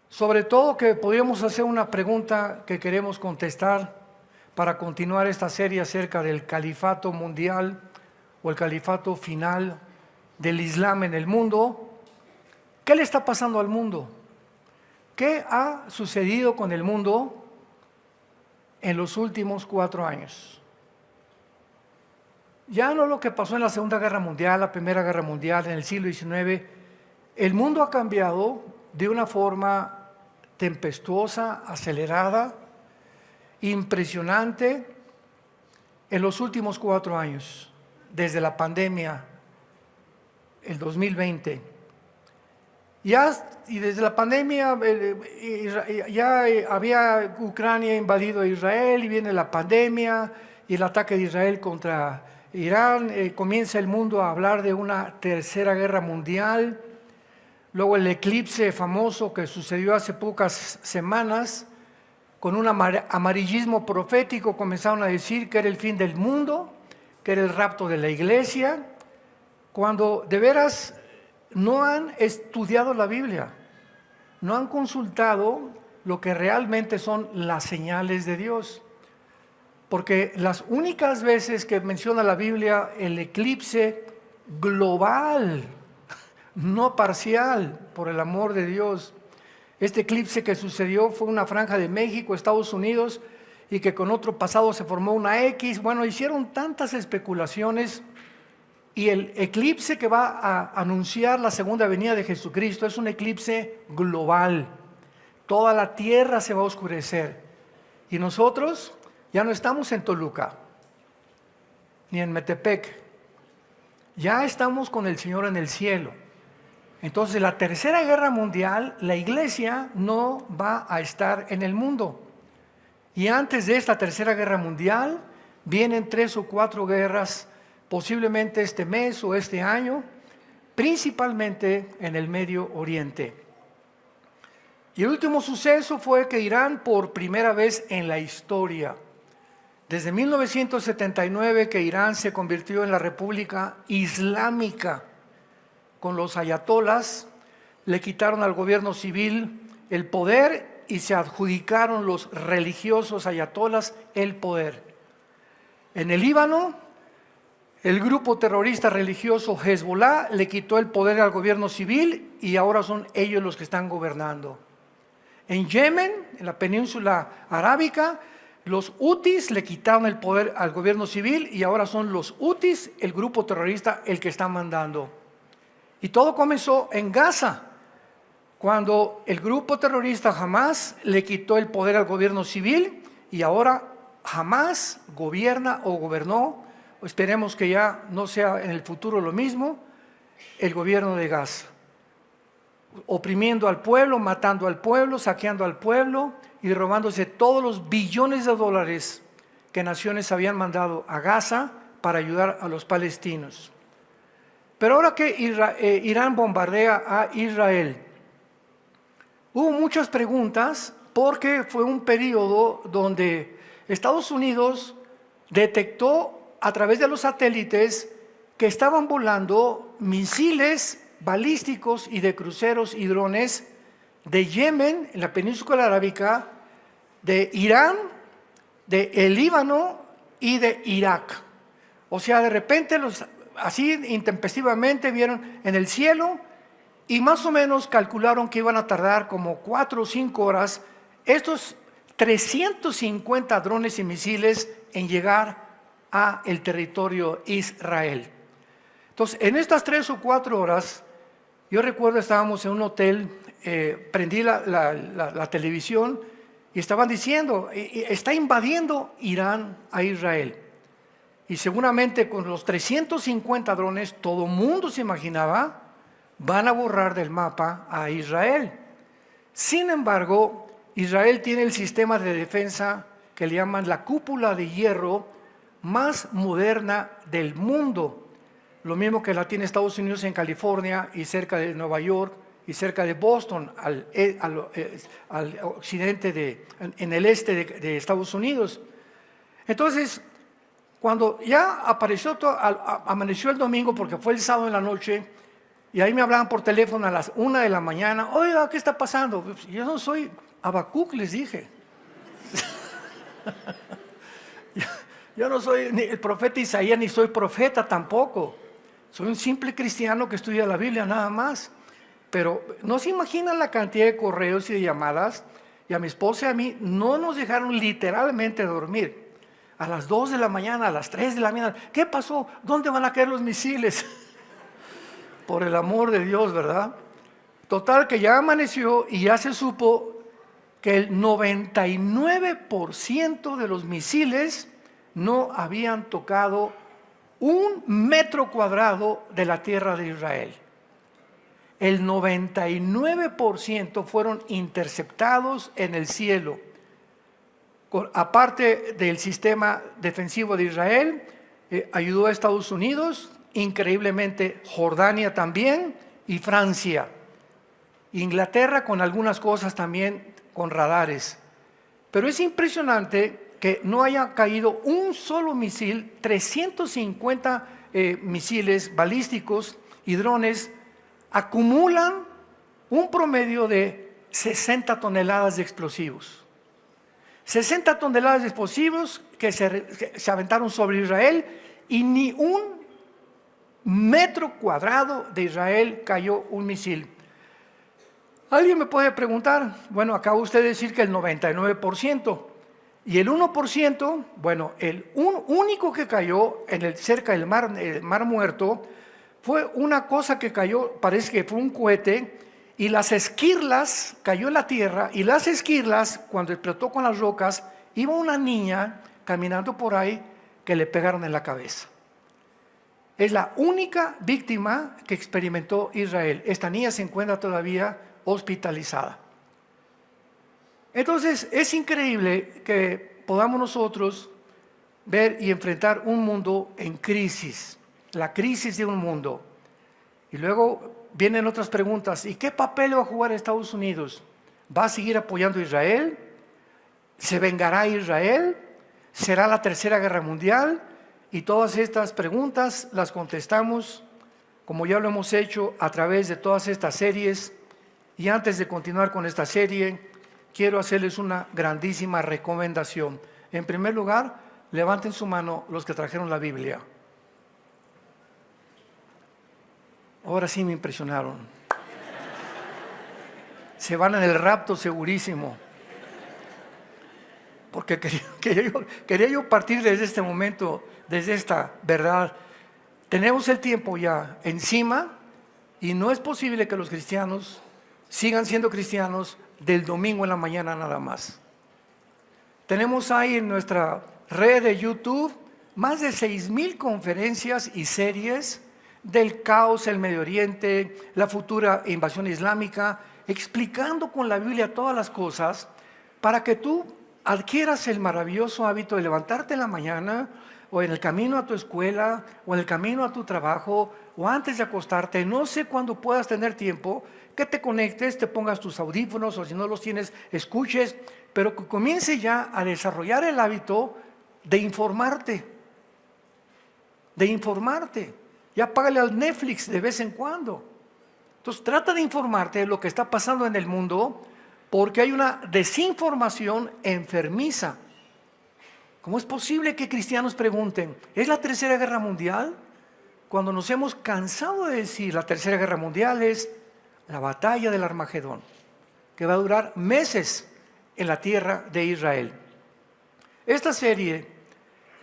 Sobre todo que podríamos hacer una pregunta que queremos contestar para continuar esta serie acerca del califato mundial o el califato final del Islam en el mundo. ¿Qué le está pasando al mundo? ¿Qué ha sucedido con el mundo en los últimos 4 años? Ya no lo que pasó en la Segunda Guerra Mundial, la Primera Guerra Mundial, en el siglo XIX. El mundo ha cambiado de una forma tempestuosa, acelerada, impresionante en los últimos 4 años, desde la pandemia, el 2020. Y desde la pandemia ya había Ucrania invadido a Israel y viene la pandemia y el ataque de Israel contra Irán. Comienza el mundo a hablar de una tercera guerra mundial. Luego el eclipse famoso que sucedió hace pocas semanas, con un amarillismo profético comenzaron a decir que era el fin del mundo, que era el rapto de la iglesia, cuando de veras no han estudiado la Biblia, no han consultado lo que realmente son las señales de Dios. Porque las únicas veces que menciona la Biblia el eclipse global, no parcial, por el amor de Dios. Este eclipse que sucedió fue una franja de México, Estados Unidos, y que con otro pasado se formó una X. Bueno, hicieron tantas especulaciones, y el eclipse que va a anunciar la segunda venida de Jesucristo es un eclipse global. Toda la tierra se va a oscurecer. Y nosotros ya no estamos en Toluca, ni en Metepec. Ya estamos con el Señor en el cielo. Entonces, la tercera guerra mundial, la iglesia no va a estar en el mundo. Y antes de esta tercera guerra mundial, vienen 3 o 4 guerras, posiblemente este mes o este año, principalmente en el Medio Oriente. Y el último suceso fue que Irán, por primera vez en la historia, desde 1979 que Irán se convirtió en la República Islámica, con los ayatolas, le quitaron al gobierno civil el poder y se adjudicaron los religiosos ayatolas el poder. En el Líbano, el grupo terrorista religioso Hezbollah le quitó el poder al gobierno civil y ahora son ellos los que están gobernando. En Yemen, en la península arábica, los hutis le quitaron el poder al gobierno civil y ahora son los hutis, el grupo terrorista, el que está mandando. Y todo comenzó en Gaza, cuando el grupo terrorista Hamas le quitó el poder al gobierno civil y ahora Hamas gobierna o gobernó, esperemos que ya no sea en el futuro lo mismo, el gobierno de Gaza, oprimiendo al pueblo, matando al pueblo, saqueando al pueblo y robándose todos los billones de dólares que naciones habían mandado a Gaza para ayudar a los palestinos. Pero ahora que Irán bombardea a Israel, hubo muchas preguntas porque fue un periodo donde Estados Unidos detectó a través de los satélites que estaban volando misiles balísticos y de cruceros y drones de Yemen, en la península arábica, de Irán, de el Líbano y de Irak. O sea, de repente así intempestivamente vieron en el cielo y más o menos calcularon que iban a tardar como 4 o 5 horas estos 350 drones y misiles en llegar a el territorio Israel. Entonces, en estas 3 o 4 horas, yo recuerdo estábamos en un hotel, prendí la televisión y estaban diciendo, está invadiendo Irán a Israel. Y seguramente con los 350 drones, todo el mundo se imaginaba, van a borrar del mapa a Israel. Sin embargo, Israel tiene el sistema de defensa que le llaman la cúpula de hierro más moderna del mundo. Lo mismo que la tiene Estados Unidos en California y cerca de Nueva York y cerca de Boston, al occidente, en el este de Estados Unidos. Entonces, cuando ya amaneció el domingo, porque fue el sábado en la noche, Y ahí me hablaban por teléfono a las 1 de la mañana. Oiga, ¿qué está pasando? Yo no soy Habacuc, les dije. Yo no soy ni el profeta Isaías, ni soy profeta tampoco. Soy un simple cristiano que estudia la Biblia nada más. Pero no se imaginan la cantidad de correos y de llamadas. Y a mi esposa y a mí no nos dejaron literalmente dormir. A las 2 de la mañana, a las 3 de la mañana. ¿Qué pasó? ¿Dónde van a caer los misiles? Por el amor de Dios, ¿verdad? Total que ya amaneció y ya se supo que el 99% de los misiles no habían tocado 1 metro cuadrado de la tierra de Israel. El 99% fueron interceptados en el cielo. Aparte del sistema defensivo de Israel, ayudó a Estados Unidos, increíblemente Jordania también y Francia. Inglaterra con algunas cosas también con radares. Pero es impresionante que no haya caído un solo misil, 350 misiles balísticos y drones acumulan un promedio de 60 toneladas de explosivos. 60 toneladas de explosivos que se aventaron sobre Israel y ni 1 metro cuadrado de Israel cayó un misil. Alguien me puede preguntar, bueno, acaba usted de decir que el 99%, y el 1%, bueno, el único que cayó cerca del mar Muerto, fue una cosa que cayó, parece que fue un cohete, y las esquirlas, cayó en la tierra, y las esquirlas, cuando explotó con las rocas, iba una niña caminando por ahí que le pegaron en la cabeza. Es la única víctima que experimentó Israel. Esta niña se encuentra todavía hospitalizada. Entonces es increíble que podamos nosotros ver y enfrentar un mundo en crisis, la crisis de un mundo. Y luego vienen otras preguntas: ¿y qué papel va a jugar Estados Unidos? ¿Va a seguir apoyando a Israel? ¿Se vengará Israel? ¿Será la tercera guerra mundial? Y todas estas preguntas las contestamos, como ya lo hemos hecho, a través de todas estas series. Y antes de continuar con esta serie, quiero hacerles una grandísima recomendación. En primer lugar, levanten su mano los que trajeron la Biblia. Ahora sí me impresionaron. Se van en el rapto segurísimo. Porque quería yo partir desde este momento, desde esta verdad. Tenemos el tiempo ya encima y no es posible que los cristianos sigan siendo cristianos del domingo en la mañana nada más. Tenemos ahí en nuestra red de YouTube más de 6,000 conferencias y series del caos en el Medio Oriente, la futura invasión islámica, explicando con la Biblia todas las cosas para que tú adquieras el maravilloso hábito de levantarte en la mañana o en el camino a tu escuela o en el camino a tu trabajo o antes de acostarte, no sé cuándo puedas tener tiempo, que te conectes, te pongas tus audífonos o si no los tienes, escuches, pero que comience ya a desarrollar el hábito de informarte. Ya págale al Netflix de vez en cuando. Entonces trata de informarte de lo que está pasando en el mundo, porque hay una desinformación enfermiza. ¿Cómo es posible que cristianos pregunten, ¿es la tercera guerra mundial? Cuando nos hemos cansado de decir la tercera guerra mundial es la batalla del Armagedón, que va a durar meses en la tierra de Israel. Esta serie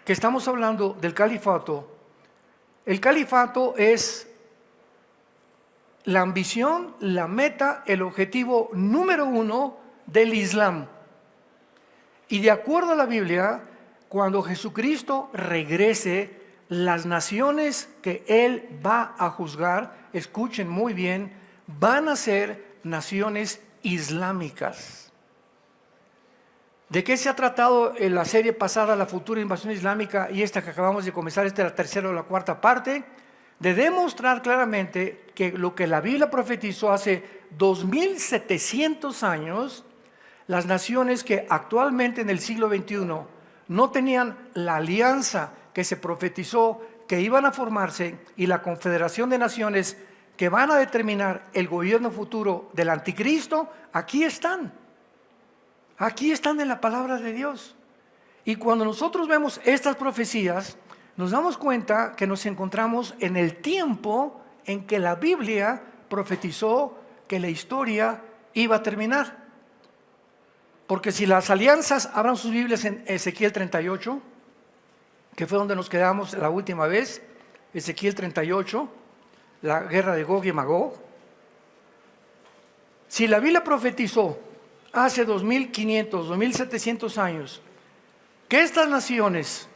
que estamos hablando del califato, el califato es la ambición, la meta, el objetivo número 1 del Islam. Y de acuerdo a la Biblia, cuando Jesucristo regrese, las naciones que Él va a juzgar, escuchen muy bien, van a ser naciones islámicas. ¿De qué se ha tratado en la serie pasada, la futura invasión islámica, y esta que acabamos de comenzar, esta es la tercera o la cuarta parte? De demostrar claramente que lo que la Biblia profetizó hace 2700 años, las naciones que actualmente en el siglo XXI no tenían la alianza que se profetizó que iban a formarse y la confederación de naciones que van a determinar el gobierno futuro del anticristo, aquí están en la palabra de Dios. Y cuando nosotros vemos estas profecías, nos damos cuenta que nos encontramos en el tiempo en que la Biblia profetizó que la historia iba a terminar. Porque si las alianzas, abran sus Biblias en Ezequiel 38, que fue donde nos quedamos la última vez, Ezequiel 38, la guerra de Gog y Magog. Si la Biblia profetizó hace 2500, 2700 años, que estas naciones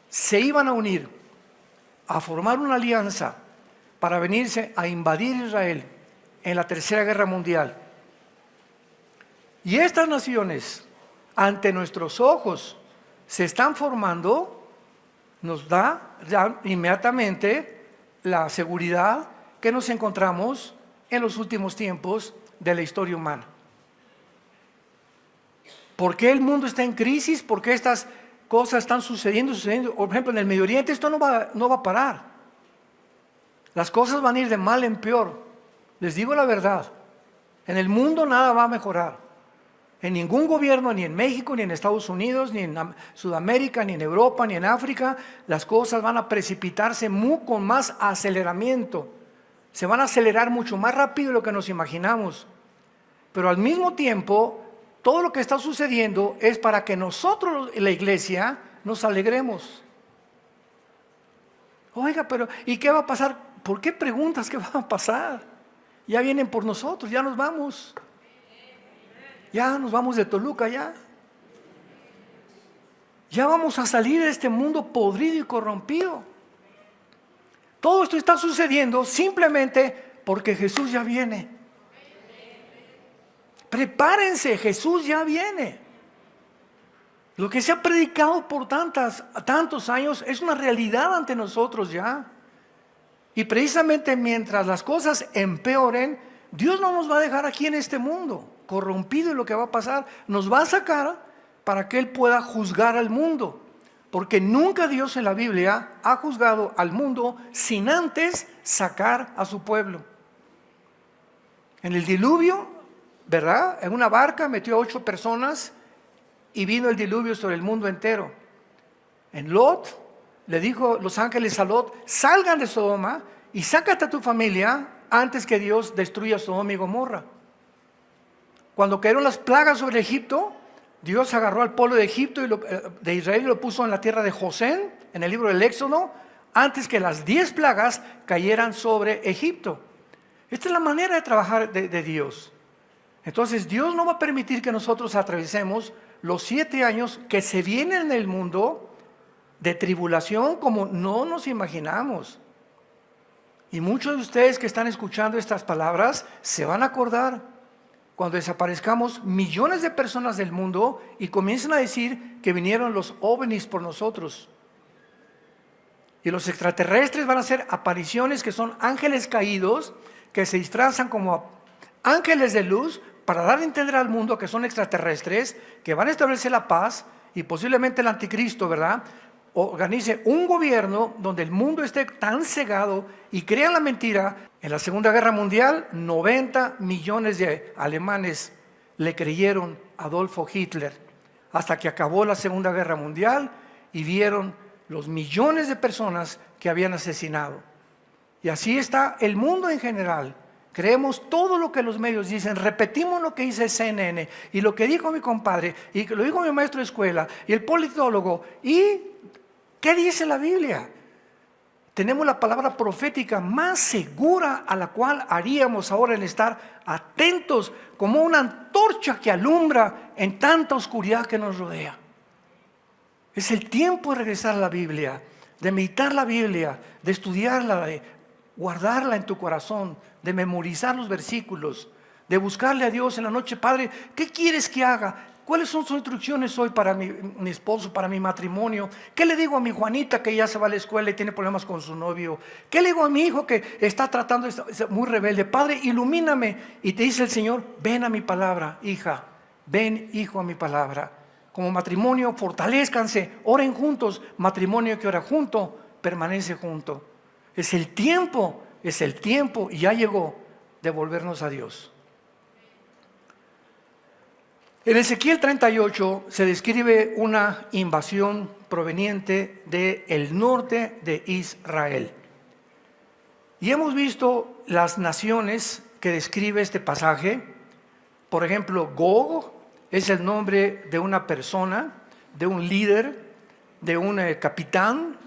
se iban a unir, a formar una alianza para venirse a invadir Israel en la Tercera Guerra Mundial. Y estas naciones, ante nuestros ojos, se están formando, nos da ya inmediatamente la seguridad que nos encontramos en los últimos tiempos de la historia humana. ¿Por qué el mundo está en crisis? ¿Por qué estas cosas están sucediendo? Por ejemplo, en el Medio Oriente esto no va a parar. Las cosas van a ir de mal en peor. Les digo la verdad. En el mundo nada va a mejorar. En ningún gobierno, ni en México, ni en Estados Unidos, ni en Sudamérica, ni en Europa, ni en África, las cosas van a precipitarse con más aceleramiento. Se van a acelerar mucho más rápido de lo que nos imaginamos. Pero al mismo tiempo, todo lo que está sucediendo es para que nosotros, la iglesia, nos alegremos. Oiga, pero ¿y qué va a pasar? ¿Por qué preguntas qué va a pasar? Ya vienen por nosotros, ya nos vamos. Ya nos vamos de Toluca, ya vamos a salir de este mundo podrido y corrompido. Todo esto está sucediendo simplemente porque Jesús ya viene. Prepárense, Jesús ya viene. Lo que se ha predicado por tantos años es una realidad ante nosotros ya. Y precisamente mientras las cosas empeoren, Dios no nos va a dejar aquí en este mundo corrompido. Y lo que va a pasar, nos va a sacar para que Él pueda juzgar al mundo, porque nunca Dios en la Biblia ha juzgado al mundo sin antes sacar a su pueblo. En el diluvio, ¿verdad? En una barca metió a 8 personas y vino el diluvio sobre el mundo entero. En Lot, le dijo los ángeles a Lot: salgan de Sodoma y sácate a tu familia antes que Dios destruya Sodoma y Gomorra. Cuando cayeron las plagas sobre Egipto, Dios agarró al pueblo de Egipto y de Israel y lo puso en la tierra de Gosén, en el libro del Éxodo, antes que las 10 plagas cayeran sobre Egipto. Esta es la manera de trabajar de Dios. Entonces Dios no va a permitir que nosotros atravesemos los 7 años que se vienen en el mundo de tribulación como no nos imaginamos. Y muchos de ustedes que están escuchando estas palabras se van a acordar cuando desaparezcamos millones de personas del mundo y comiencen a decir que vinieron los ovnis por nosotros. Y los extraterrestres van a hacer apariciones que son ángeles caídos, que se disfrazan como ángeles de luz para dar a entender al mundo que son extraterrestres, que van a establecer la paz, y posiblemente el anticristo, ¿verdad?, organice un gobierno donde el mundo esté tan cegado y crean la mentira. En la Segunda Guerra Mundial, 90 millones de alemanes le creyeron a Adolfo Hitler, hasta que acabó la Segunda Guerra Mundial y vieron los millones de personas que habían asesinado. Y así está el mundo en general. Creemos todo lo que los medios dicen, repetimos lo que dice CNN y lo que dijo mi compadre y lo dijo mi maestro de escuela y el politólogo. ¿Y qué dice la Biblia? Tenemos la palabra profética más segura a la cual haríamos ahora en estar atentos como una antorcha que alumbra en tanta oscuridad que nos rodea. Es el tiempo de regresar a la Biblia, de meditar la Biblia, de estudiarla, de guardarla en tu corazón, de memorizar los versículos, de buscarle a Dios en la noche. Padre, ¿qué quieres que haga? ¿Cuáles son sus instrucciones hoy para mi esposo, para mi matrimonio? ¿Qué le digo a mi Juanita que ya se va a la escuela y tiene problemas con su novio? ¿Qué le digo a mi hijo que está tratando, es muy rebelde? Padre, ilumíname. Y te dice el Señor: ven a mi palabra, hija. Ven, hijo, a mi palabra. Como matrimonio, fortalézcanse, oren juntos. Matrimonio que ora junto, permanece junto. Es el tiempo Es el tiempo, y ya llegó, de volvernos a Dios. En Ezequiel 38 se describe una invasión proveniente del norte de Israel. Y hemos visto las naciones que describe este pasaje. Por ejemplo, Gog es el nombre de una persona, de un líder, de un capitán,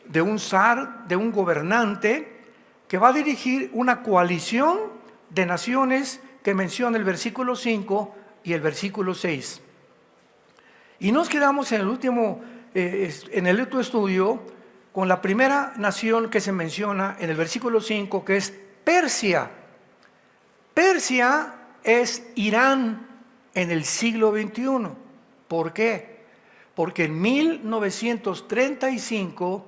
de un zar, de un gobernante, que va a dirigir una coalición de naciones que menciona el versículo 5 y el versículo 6. Y nos quedamos en el último estudio con la primera nación que se menciona en el versículo 5, que es Persia. Persia es Irán en el siglo XXI. ¿Por qué? Porque en 1935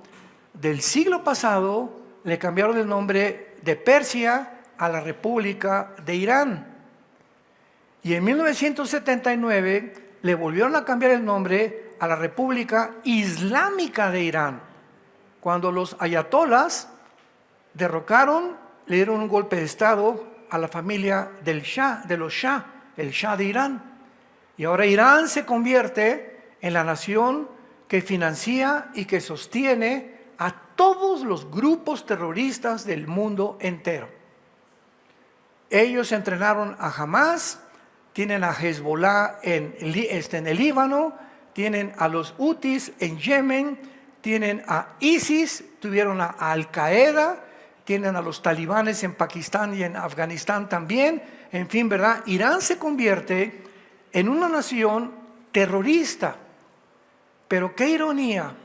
del siglo pasado le cambiaron el nombre de Persia a la República de Irán. Y en 1979 le volvieron a cambiar el nombre a la República Islámica de Irán, cuando los ayatolás derrocaron, le dieron un golpe de Estado a la familia del Shah, de los Shah, el Shah de Irán. Y ahora Irán se convierte en la nación que financia y que sostiene a todos los grupos terroristas del mundo entero. Ellos entrenaron a Hamas, tienen a Hezbollah en el Líbano, tienen a los Hutis en Yemen, tienen a ISIS, tuvieron a Al-Qaeda, tienen a los talibanes en Pakistán y en Afganistán también. En fin, ¿verdad? Irán se convierte en una nación terrorista. Pero qué ironía,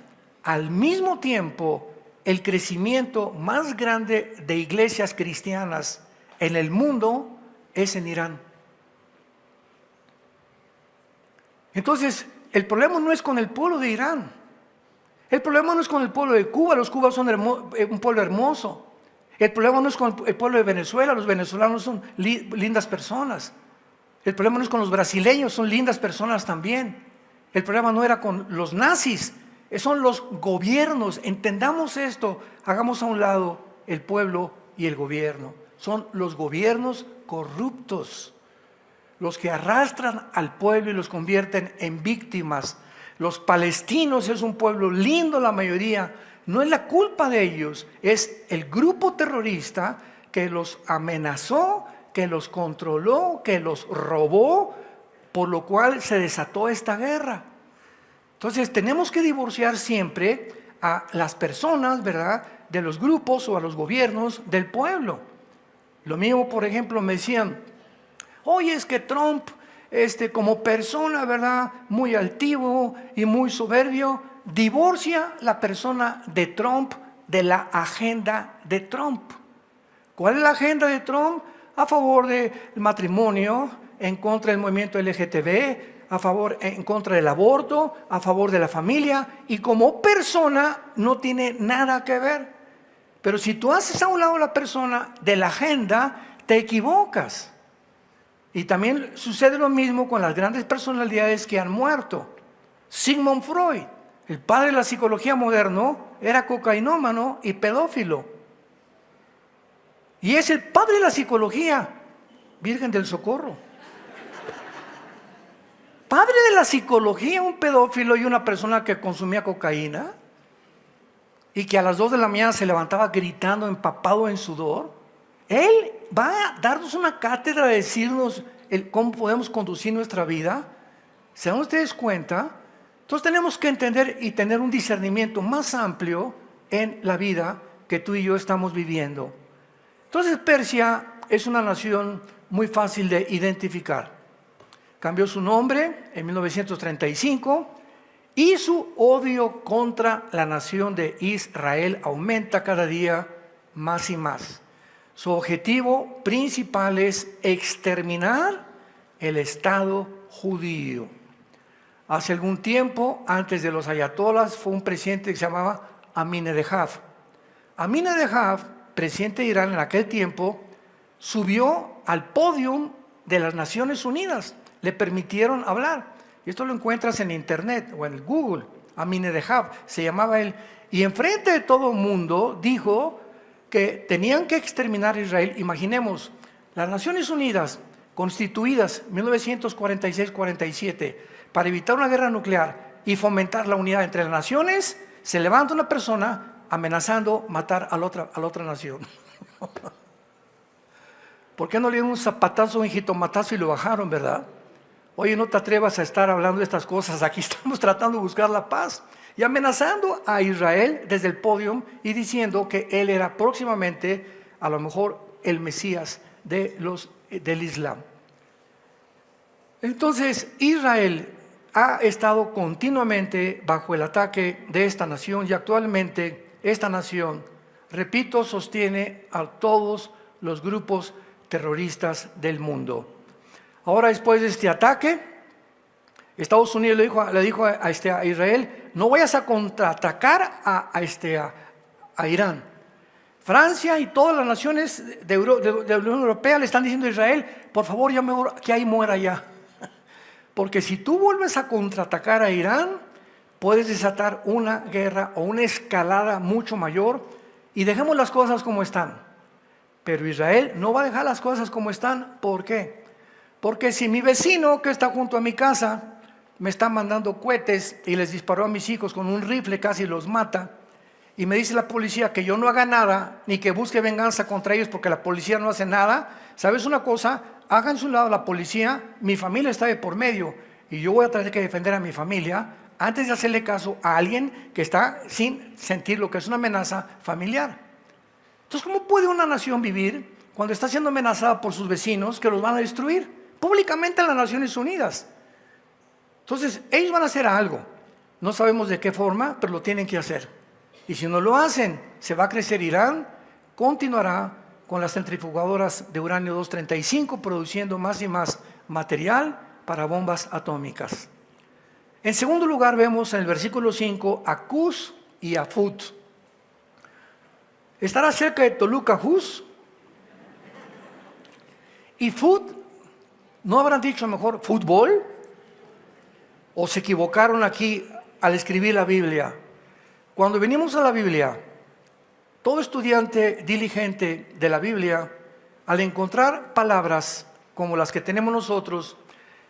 al mismo tiempo, el crecimiento más grande de iglesias cristianas en el mundo es en Irán. Entonces, el problema no es con el pueblo de Irán. El problema no es con el pueblo de Cuba. Los cubanos son un pueblo hermoso. El problema no es con el pueblo de Venezuela. Los venezolanos son lindas personas. El problema no es con los brasileños. Son lindas personas también. El problema no era con los nazis. Son los gobiernos. Entendamos esto. Hagamos a un lado el pueblo y el gobierno. Son los gobiernos corruptos los que arrastran al pueblo y los convierten en víctimas. Los palestinos es un pueblo lindo, la mayoría. No es la culpa de ellos, es el grupo terrorista que los amenazó, que los controló, que los robó, por lo cual se desató esta guerra. Entonces tenemos que divorciar siempre a las personas, ¿verdad?, de los grupos o a los gobiernos del pueblo. Lo mismo, por ejemplo, me decían, oye, es que Trump, como persona, ¿verdad?, muy altivo y muy soberbio, divorcia la persona de Trump de la agenda de Trump. ¿Cuál es la agenda de Trump? A favor del matrimonio, en contra del movimiento LGTB, en contra del aborto, a favor de la familia, y como persona no tiene nada que ver. Pero si tú haces a un lado la persona de la agenda, te equivocas. Y también sucede lo mismo con las grandes personalidades que han muerto. Sigmund Freud, el padre de la psicología moderna, era cocainómano y pedófilo. Y es el padre de la psicología, Virgen del Socorro. Padre de la psicología, un pedófilo y una persona que consumía cocaína y que a las 2 de la mañana se levantaba gritando, empapado en sudor. Él va a darnos una cátedra de decirnos cómo podemos conducir nuestra vida. ¿Se dan ustedes cuenta? Entonces tenemos que entender y tener un discernimiento más amplio en la vida que tú y yo estamos viviendo. Entonces Persia es una nación muy fácil de identificar. Cambió su nombre en 1935 y su odio contra la nación de Israel aumenta cada día más y más. Su objetivo principal es exterminar el Estado judío. Hace algún tiempo, antes de los ayatolás, fue un presidente que se llamaba Ahmadinejad. Ahmadinejad, presidente de Irán en aquel tiempo, subió al podio de las Naciones Unidas. Le permitieron hablar. Y esto lo encuentras en internet o en Google. Ahmadinejad se llamaba él. Y enfrente de todo el mundo dijo que tenían que exterminar a Israel. Imaginemos, las Naciones Unidas, constituidas en 1946-47, para evitar una guerra nuclear y fomentar la unidad entre las naciones, se levanta una persona amenazando matar a la otra nación. ¿Por qué no le dieron un zapatazo, un jitomatazo y lo bajaron, verdad? Oye, no te atrevas a estar hablando de estas cosas, aquí estamos tratando de buscar la paz. Y amenazando a Israel desde el podio y diciendo que él era próximamente, a lo mejor, el Mesías del Islam. Entonces, Israel ha estado continuamente bajo el ataque de esta nación y actualmente esta nación, repito, sostiene a todos los grupos terroristas del mundo. Ahora, después de este ataque, Estados Unidos le dijo a Israel: no vayas a contraatacar a Irán. Francia y todas las naciones de la Unión Europea le están diciendo a Israel: por favor, ya mejor que ahí muera ya. Porque si tú vuelves a contraatacar a Irán, puedes desatar una guerra o una escalada mucho mayor, y dejemos las cosas como están. Pero Israel no va a dejar las cosas como están. ¿Por qué? Porque si mi vecino que está junto a mi casa me está mandando cohetes y les disparó a mis hijos con un rifle, casi los mata, y me dice la policía que yo no haga nada, ni que busque venganza contra ellos porque la policía no hace nada, ¿sabes una cosa? Háganse un lado la policía, mi familia está de por medio, y yo voy a tener que defender a mi familia antes de hacerle caso a alguien que está sin sentir lo que es una amenaza familiar. Entonces, ¿cómo puede una nación vivir cuando está siendo amenazada por sus vecinos que los van a destruir? Públicamente en las Naciones Unidas. Entonces, ellos van a hacer algo. No sabemos de qué forma, pero lo tienen que hacer. Y si no lo hacen, se va a crecer Irán, continuará con las centrifugadoras de uranio 235, produciendo más y más material para bombas atómicas. En segundo lugar, vemos en el versículo 5 a Cus y a Fut. Estará cerca de Toluca Hus y Fut. ¿No habrán dicho mejor fútbol? ¿O se equivocaron aquí al escribir la Biblia? Cuando venimos a la Biblia, todo estudiante diligente de la Biblia, al encontrar palabras como las que tenemos nosotros,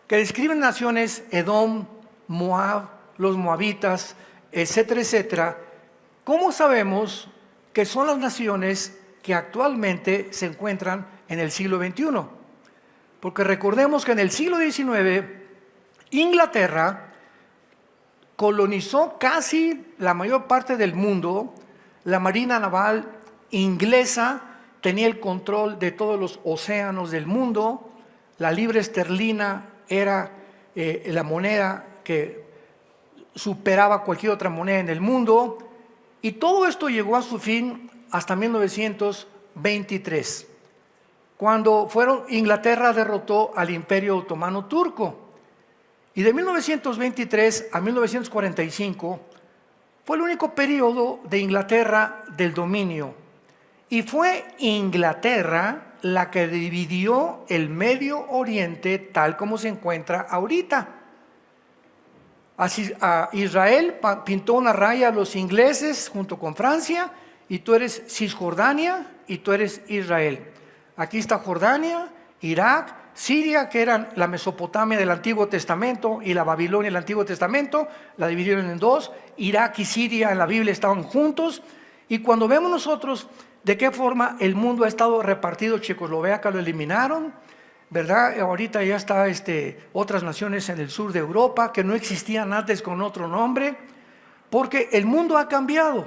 que describen naciones, Edom, Moab, los moabitas, etcétera, etcétera, ¿cómo sabemos que son las naciones que actualmente se encuentran en el siglo XXI? Porque recordemos que en el siglo XIX, Inglaterra colonizó casi la mayor parte del mundo. La marina naval inglesa tenía el control de todos los océanos del mundo. La libra esterlina era la moneda que superaba cualquier otra moneda en el mundo. Y todo esto llegó a su fin hasta 1923. Cuando Inglaterra derrotó al Imperio Otomano Turco. Y de 1923 a 1945 fue el único periodo de Inglaterra del dominio. Y fue Inglaterra la que dividió el Medio Oriente tal como se encuentra ahorita. Así, a Israel pintó una raya a los ingleses junto con Francia, y tú eres Cisjordania y tú eres Israel. Aquí está Jordania, Irak, Siria, que eran la Mesopotamia del Antiguo Testamento, y la Babilonia del Antiguo Testamento, la dividieron en dos. Irak y Siria en la Biblia estaban juntos. Y cuando vemos nosotros de qué forma el mundo ha estado repartido, Checoslovaquia lo eliminaron, ¿verdad? Ahorita ya está otras naciones en el sur de Europa que no existían antes con otro nombre, porque el mundo ha cambiado.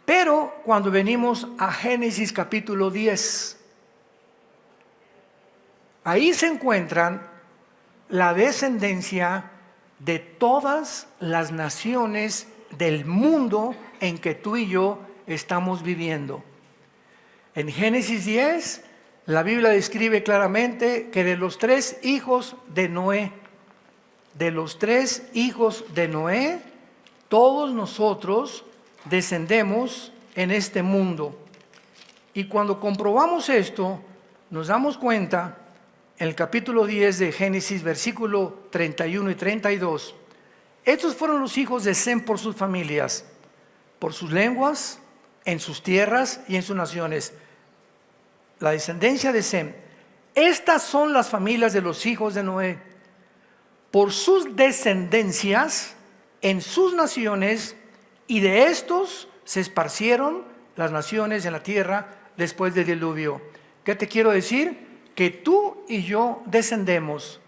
Pero cuando venimos a Génesis capítulo 10, ahí se encuentran la descendencia de todas las naciones del mundo en que tú y yo estamos viviendo. En Génesis 10, la Biblia describe claramente que de los 3 hijos de Noé, todos nosotros descendemos en este mundo. Y cuando comprobamos esto, nos damos cuenta, en el capítulo 10 de Génesis, versículo 31 y 32, estos fueron los hijos de Sem por sus familias, por sus lenguas, en sus tierras y en sus naciones. La descendencia de Sem. Estas son las familias de los hijos de Noé. Por sus descendencias, en sus naciones, y de estos se esparcieron las naciones en la tierra después del diluvio. ¿Qué te quiero decir? Que tú y yo descendemos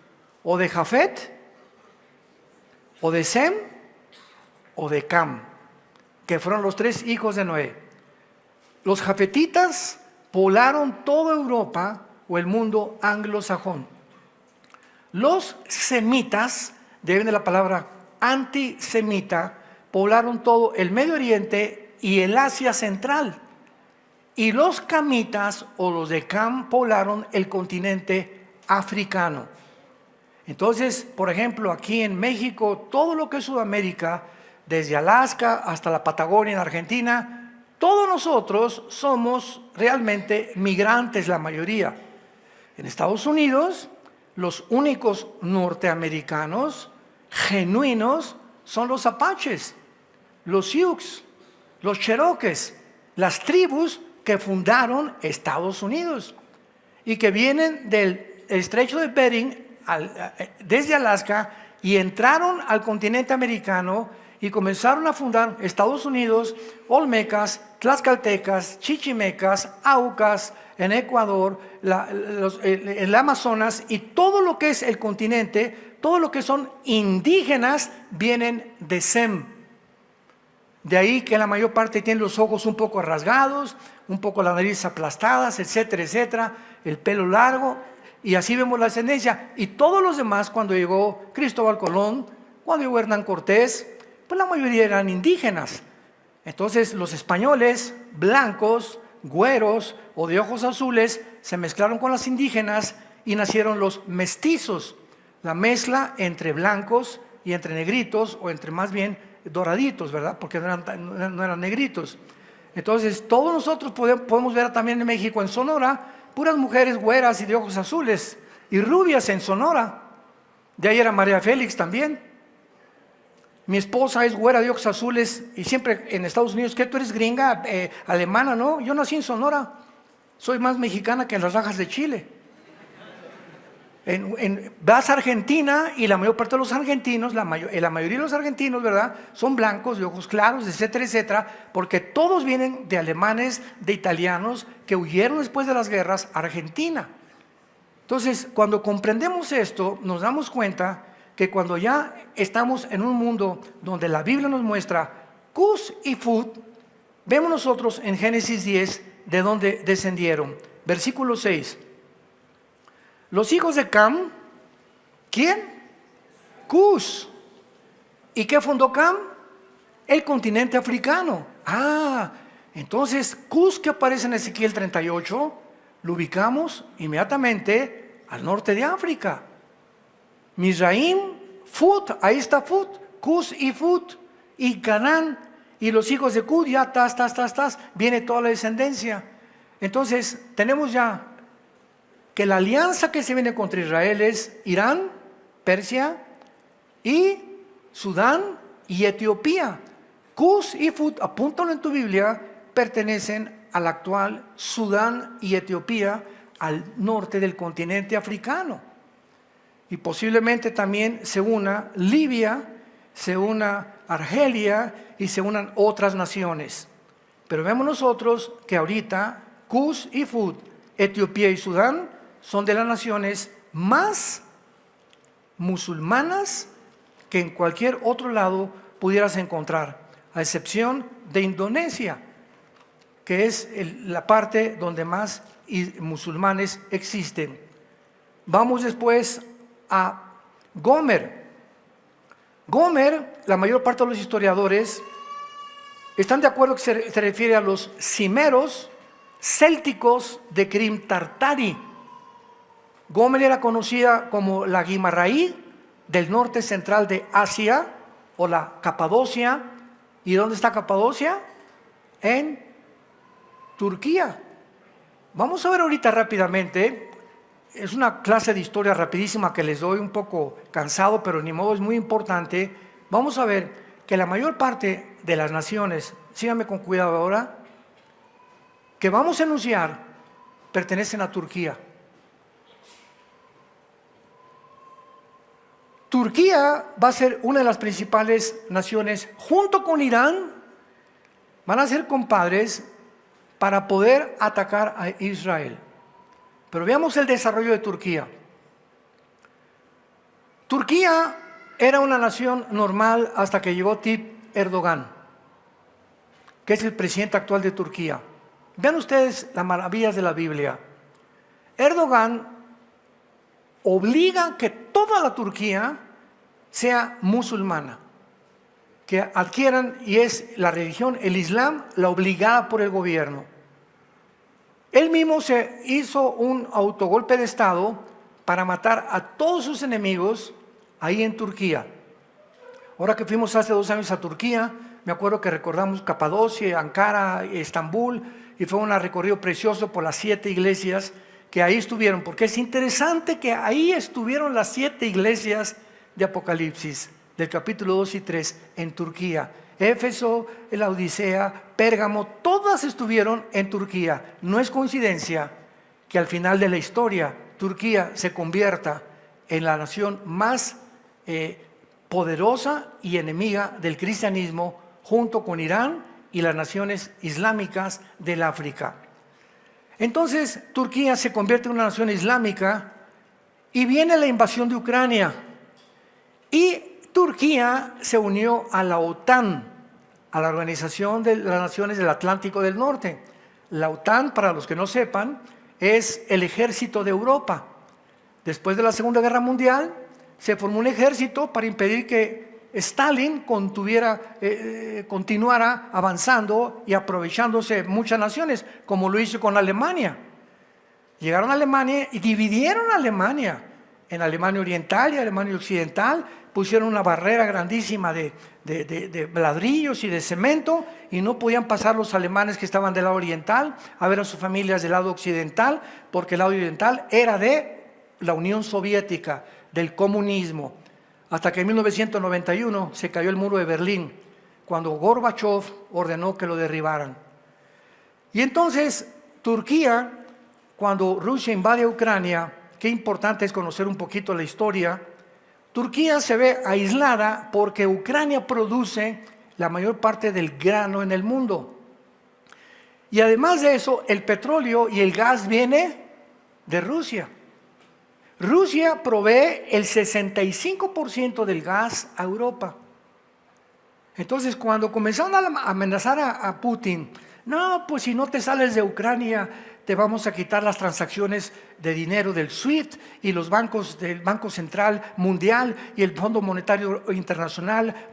o de Jafet, o de Sem, o de Cam, que fueron los tres hijos de Noé. Los jafetitas poblaron toda Europa o el mundo anglosajón. Los semitas, de ahí viene la palabra antisemita, poblaron todo el Medio Oriente y el Asia Central. Y los camitas o los de Cam poblaron el continente africano. Entonces, por ejemplo, aquí en México, todo lo que es Sudamérica, desde Alaska hasta la Patagonia en Argentina, todos nosotros somos realmente migrantes, la mayoría. En Estados Unidos, los únicos norteamericanos genuinos son los apaches, los Sioux, los cherokees, las tribus que fundaron Estados Unidos y que vienen del estrecho de Bering desde Alaska y entraron al continente americano y comenzaron a fundar Estados Unidos, olmecas, tlaxcaltecas, chichimecas, aucas, en Ecuador, el Amazonas y todo lo que es el continente, todo lo que son indígenas vienen de Sem. De ahí que la mayor parte tienen los ojos un poco rasgados, un poco la nariz aplastadas, etcétera, etcétera, el pelo largo, y así vemos la ascendencia. Y todos los demás, cuando llegó Cristóbal Colón, cuando llegó Hernán Cortés, pues la mayoría eran indígenas. Entonces los españoles, blancos, güeros o de ojos azules, se mezclaron con las indígenas y nacieron los mestizos, la mezcla entre blancos y entre negritos, o entre más bien doraditos, ¿verdad? Porque no eran negritos. Entonces todos nosotros podemos ver también en México, en Sonora, puras mujeres güeras y de ojos azules y rubias en Sonora. De ahí era María Félix también. Mi esposa es güera de ojos azules y siempre en Estados Unidos, ¿qué? ¿Tú eres gringa, alemana? No, yo nací en Sonora. Soy más mexicana que en las rajas de Chile. Vas a Argentina y la mayor parte de los argentinos, la mayoría de los argentinos, ¿verdad?, son blancos, de ojos claros, etcétera, etcétera, porque todos vienen de alemanes, de italianos que huyeron después de las guerras a Argentina. Entonces, cuando comprendemos esto, nos damos cuenta que cuando ya estamos en un mundo donde la Biblia nos muestra Cus y Fut, vemos nosotros en Génesis 10 de dónde descendieron. Versículo 6. Los hijos de Cam, ¿quién? Cus. ¿Y qué fundó Cam? El continente africano. Entonces Cus, que aparece en Ezequiel 38, lo ubicamos inmediatamente al norte de África. Mizraim, Fut, ahí está Fut, Cus y Fut, y Canaán, y los hijos de Cus, ya viene toda la descendencia. Entonces tenemos ya que la alianza que se viene contra Israel es Irán, Persia y Sudán y Etiopía. Cus y Fut, apúntalo en tu Biblia, pertenecen al actual Sudán y Etiopía, al norte del continente africano. Y posiblemente también se una Libia, se una Argelia y se unan otras naciones. Pero vemos nosotros que ahorita Cus y Fut, Etiopía y Sudán son de las naciones más musulmanas que en cualquier otro lado pudieras encontrar, a excepción de Indonesia, que es la parte donde más musulmanes existen. Vamos después a Gomer. Gomer, la mayor parte de los historiadores están de acuerdo que se refiere a los cimeros célticos de Krim Tartari. Gomer era conocida como la Guimarães del norte central de Asia, o la Capadocia. ¿Y dónde está Capadocia? En Turquía. Vamos a ver ahorita rápidamente. Es una clase de historia rapidísima que les doy, un poco cansado, pero ni modo, es muy importante. Vamos a ver que la mayor parte de las naciones, síganme con cuidado ahora, que vamos a enunciar pertenecen a Turquía. Turquía va a ser una de las principales naciones, junto con Irán, van a ser compadres para poder atacar a Israel. Pero veamos el desarrollo de Turquía. Turquía era una nación normal hasta que llegó Tayyip Erdogan, que es el presidente actual de Turquía. Vean ustedes las maravillas de la Biblia. Erdogan obliga que toda la Turquía sea musulmana, que adquieran, y es la religión, el Islam, la obligada por el gobierno. Él mismo se hizo un autogolpe de Estado para matar a todos sus enemigos ahí en Turquía. Ahora que fuimos hace 2 años a Turquía, me acuerdo que recordamos Capadocia, Ankara, Estambul, y fue un recorrido precioso por las 7 iglesias que ahí estuvieron, porque es interesante que ahí estuvieron las 7 iglesias de Apocalipsis, del capítulo 2 y 3, en Turquía. Éfeso, la Odisea, Pérgamo, todas estuvieron en Turquía. No es coincidencia que al final de la historia Turquía se convierta en la nación más poderosa y enemiga del cristianismo, junto con Irán y las naciones islámicas del África. Entonces Turquía se convierte en una nación islámica y viene la invasión de Ucrania, y Turquía se unió a la OTAN, a la Organización de las Naciones del Atlántico del Norte. La OTAN, para los que no sepan, es el ejército de Europa. Después de la Segunda Guerra Mundial se formó un ejército para impedir que Stalin continuara avanzando y aprovechándose muchas naciones, como lo hizo con Alemania. Llegaron a Alemania y dividieron a Alemania en Alemania Oriental y Alemania Occidental, pusieron una barrera grandísima de ladrillos y de cemento, y no podían pasar los alemanes que estaban del lado oriental a ver a sus familias del lado occidental, porque el lado oriental era de la Unión Soviética, del comunismo. Hasta que en 1991 se cayó el muro de Berlín, cuando Gorbachev ordenó que lo derribaran. Y entonces Turquía, cuando Rusia invade Ucrania, qué importante es conocer un poquito la historia. Turquía se ve aislada porque Ucrania produce la mayor parte del grano en el mundo. Y además de eso, el petróleo y el gas viene de Rusia. Rusia provee el 65% del gas a Europa. Entonces, cuando comenzaron a amenazar a Putin, no, pues si no te sales de Ucrania, te vamos a quitar las transacciones de dinero del SWIFT y los bancos del Banco Central Mundial y el Fondo Monetario Internacional,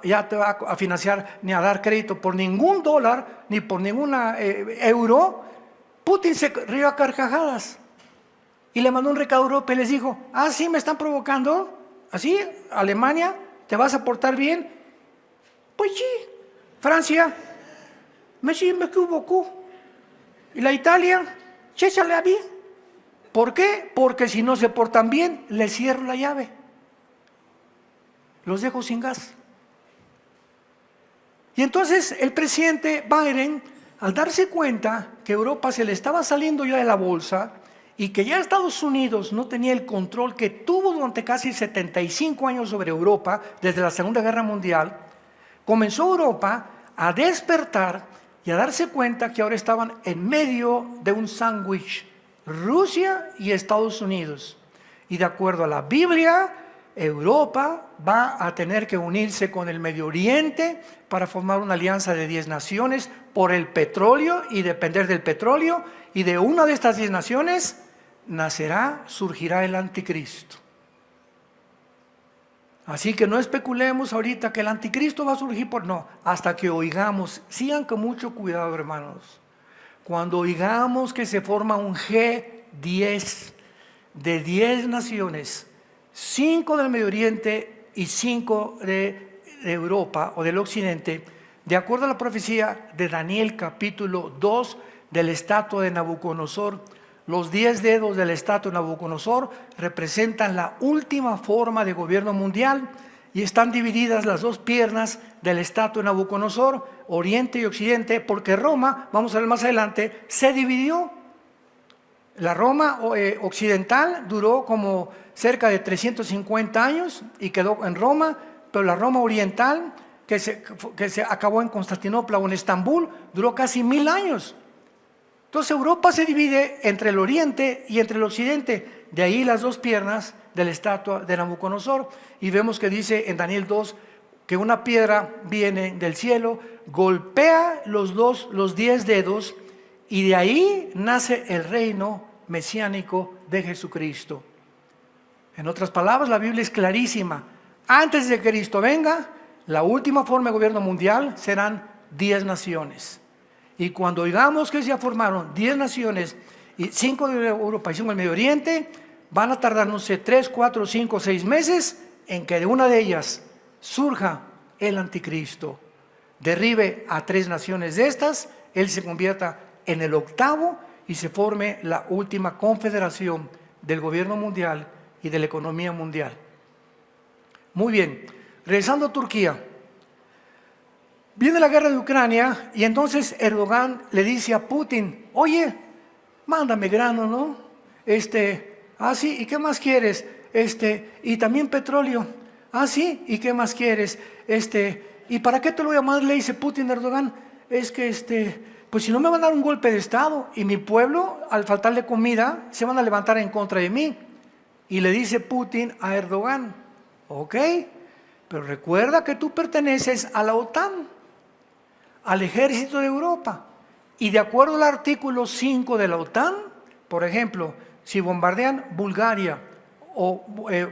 ya te va a financiar ni a dar crédito por ningún dólar ni por ningún euro. Putin se rió a carcajadas y le mandó un recado a Europa y les dijo: sí, me están provocando, así, Alemania, ¿te vas a portar bien? Pues sí. Francia, me equivoco. Y la Italia, chéchale a mí. ¿Por qué? Porque si no se portan bien, les cierro la llave. Los dejo sin gas. Y entonces el presidente Biden, al darse cuenta que Europa se le estaba saliendo ya de la bolsa y que ya Estados Unidos no tenía el control que tuvo durante casi 75 años sobre Europa, desde la Segunda Guerra Mundial, comenzó Europa a despertar y a darse cuenta que ahora estaban en medio de un sándwich, Rusia y Estados Unidos. Y de acuerdo a la Biblia, Europa va a tener que unirse con el Medio Oriente para formar una alianza de 10 naciones por el petróleo y depender del petróleo, y de una de estas 10 naciones surgirá el anticristo. Así que no especulemos ahorita que el anticristo va a surgir no, hasta que oigamos. Sigan con mucho cuidado, hermanos. Cuando oigamos que se forma un G10 de 10 naciones, 5 del Medio Oriente y 5 de Europa o del Occidente, de acuerdo a la profecía de Daniel capítulo 2 del estatua de Nabucodonosor, los 10 dedos del estatua de Nabucodonosor representan la última forma de gobierno mundial, y están divididas las dos piernas de la estatua de Nabucodonosor, oriente y occidente, porque Roma, vamos a ver más adelante, se dividió. La Roma occidental duró como cerca de 350 años y quedó en Roma, pero la Roma oriental, que se acabó en Constantinopla o en Estambul, duró casi 1000 años. Entonces Europa se divide entre el oriente y entre el occidente, de ahí las dos piernas de la estatua de Nabucodonosor, y vemos que dice en Daniel 2 que una piedra viene del cielo, golpea los 10 dedos, y de ahí nace el reino mesiánico de Jesucristo. En otras palabras, la Biblia es clarísima. Antes de que Cristo venga, la última forma de gobierno mundial serán 10 naciones. Y cuando oigamos que se formaron 10 naciones, y 5 de Europa y 5 del Medio Oriente, van a tardar, no sé, 3, 4, 5, 6 meses en que de una de ellas surja el anticristo, derribe a 3 naciones de estas, él se convierta en el octavo y se forme la última confederación del gobierno mundial y de la economía mundial. Muy bien, regresando a Turquía, viene la guerra de Ucrania y entonces Erdogan le dice a Putin: oye, mándame grano, ¿no? Sí, ¿y qué más quieres? Y también petróleo. Sí, ¿y qué más quieres? ¿Y para qué te lo voy a mandar? Le dice Putin a Erdogan: es que pues si no me van a dar un golpe de estado y mi pueblo, al faltarle comida, se van a levantar en contra de mí. Y le dice Putin a Erdogan: ok, pero recuerda que tú perteneces a la OTAN, al ejército de Europa, y de acuerdo al artículo 5 de la OTAN, por ejemplo, si bombardean Bulgaria o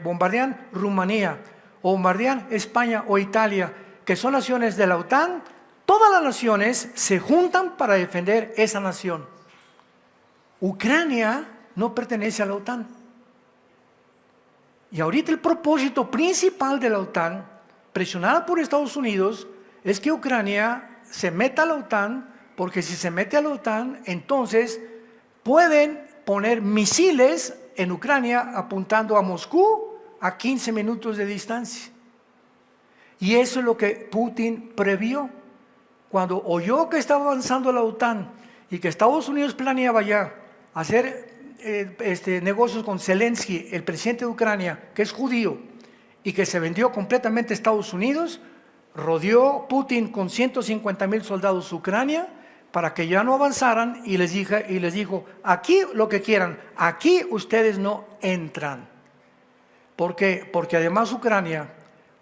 bombardean Rumanía o bombardean España o Italia, que son naciones de la OTAN, todas las naciones se juntan para defender esa nación. Ucrania no pertenece a la OTAN. Y ahorita el propósito principal de la OTAN, presionada por Estados Unidos, es que Ucrania se meta a la OTAN, porque si se mete a la OTAN, entonces pueden poner misiles en Ucrania apuntando a Moscú a 15 minutos de distancia. Y eso es lo que Putin previó. Cuando oyó que estaba avanzando la OTAN y que Estados Unidos planeaba ya hacer negocios con Zelensky, el presidente de Ucrania, que es judío, y que se vendió completamente a Estados Unidos, rodeó Putin con 150,000 soldados Ucrania para que ya no avanzaran y les dijo: aquí lo que quieran, aquí ustedes no entran. ¿Por qué? Porque además Ucrania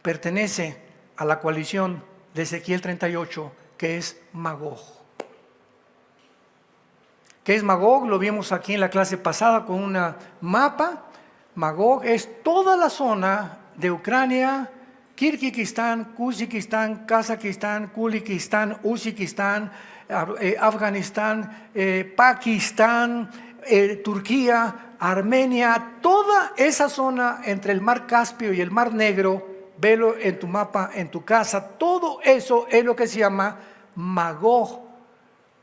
pertenece a la coalición de Ezequiel 38, que es Magog. ¿Qué es Magog? Lo vimos aquí en la clase pasada con un mapa. Magog es toda la zona de Ucrania, Kirguistán, Kuzikistán, Kazajistán, Kulikistán, Uzbekistán, Afganistán, Pakistán, Turquía, Armenia, toda esa zona entre el mar Caspio y el mar Negro. Velo en tu mapa, en tu casa. Todo eso es lo que se llama Magog,